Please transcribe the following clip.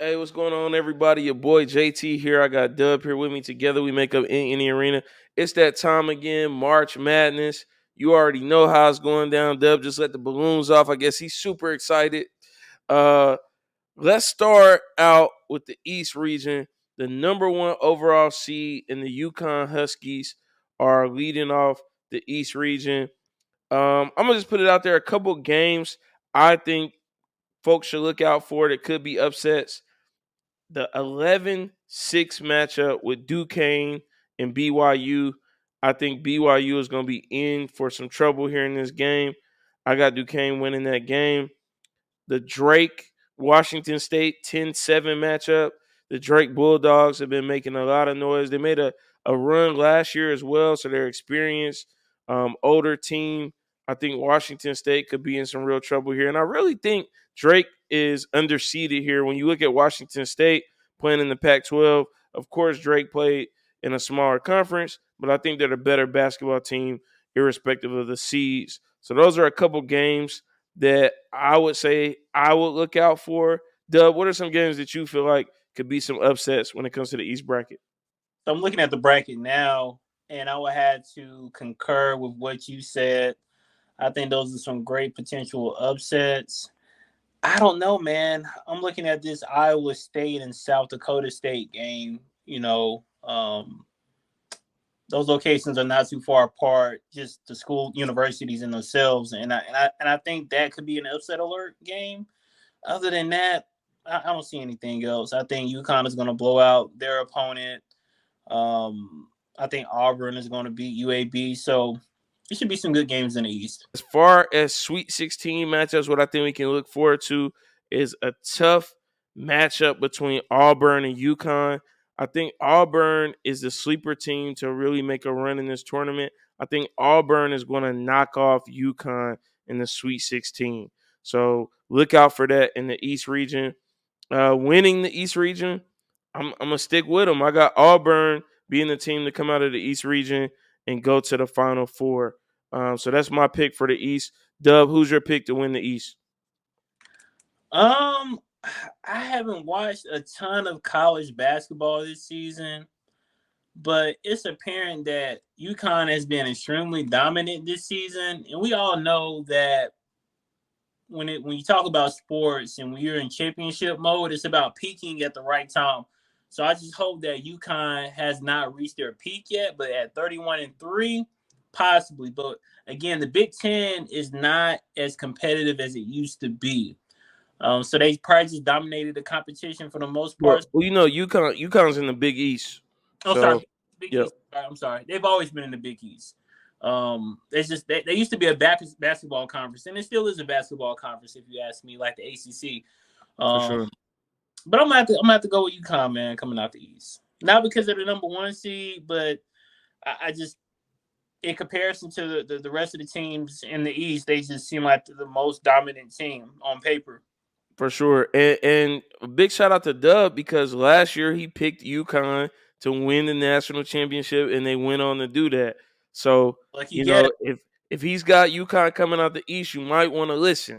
Hey, what's going on, everybody? Your boy JT here. I got Dub here with me. Together, we make up in the arena. It's that time again, March Madness. You already know how it's going down. Dub just let the balloons off. I guess he's super excited. Uh, let's start out with the East region. The number one overall seed in the UConn Huskies are leading off the East region. I'm gonna just put it out there. A couple games I think folks should look out for that could be upsets. The 11-6 matchup with Duquesne and BYU. I think BYU is going to be in for some trouble here in this game. I got Duquesne winning that game. The Drake Washington State 10-7 matchup. The Drake Bulldogs have been making a lot of noise. They made a run last year as well, so they're experienced, older team. I think Washington State could be in some real trouble here. And I really think Drake is underseeded here. When you look at Washington State playing in the Pac 12, of course, Drake played in a smaller conference, but I think they're the better basketball team, irrespective of the seeds. So those are a couple games that I would say I would look out for. Dub, what are some games that you feel like could be some upsets when it comes to the East bracket? So I'm looking at the bracket now, and I would have to concur with what you said. I think those are some great potential upsets. I don't know, man. I'm looking at this Iowa State and South Dakota State game. Those locations are not too far apart. Just the school universities in themselves, and I think that could be an upset alert game. Other than that, I don't see anything else. I think UConn is going to blow out their opponent. I think Auburn is going to beat UAB. So it should be some good games in the East. As far as Sweet 16 matchups, what I think we can look forward to is a tough matchup between Auburn and UConn. I think Auburn is the sleeper team to really make a run in this tournament. I think Auburn is going to knock off UConn in the Sweet 16. So look out for that in the East region. Winning the East region, I'm gonna stick with them. I got Auburn being the team to come out of the East region and go to the Final Four. So that's my pick for the East. Dub, who's your pick to win the East? Um, I haven't watched a ton of college basketball this season, but it's apparent that UConn has been extremely dominant this season, and we all know that when you talk about sports and when you're in championship mode, it's about peaking at the right time. So I just hope that UConn has not reached their peak yet, but at 31-3, possibly. But again, the Big Ten is not as competitive as it used to be. So they probably just dominated the competition for the most Well, part. UConn's in the Big East. Oh, So, sorry, Big yep, East. I'm sorry. They've always been in the Big East. It's just they used to be a basketball conference, and it still is a basketball conference, if you ask me, like the ACC. for Um, sure. but I'm gonna have to go with UConn, man, coming out the East. Not because they're the number one seed, but I just in comparison to the rest of the teams in the East, they just seem like the most dominant team on paper. For sure. And a big shout out to Dub because last year he picked UConn to win the national championship and they went on to do that. So, Like you you get know, if he's got UConn coming out the East, you might want to listen.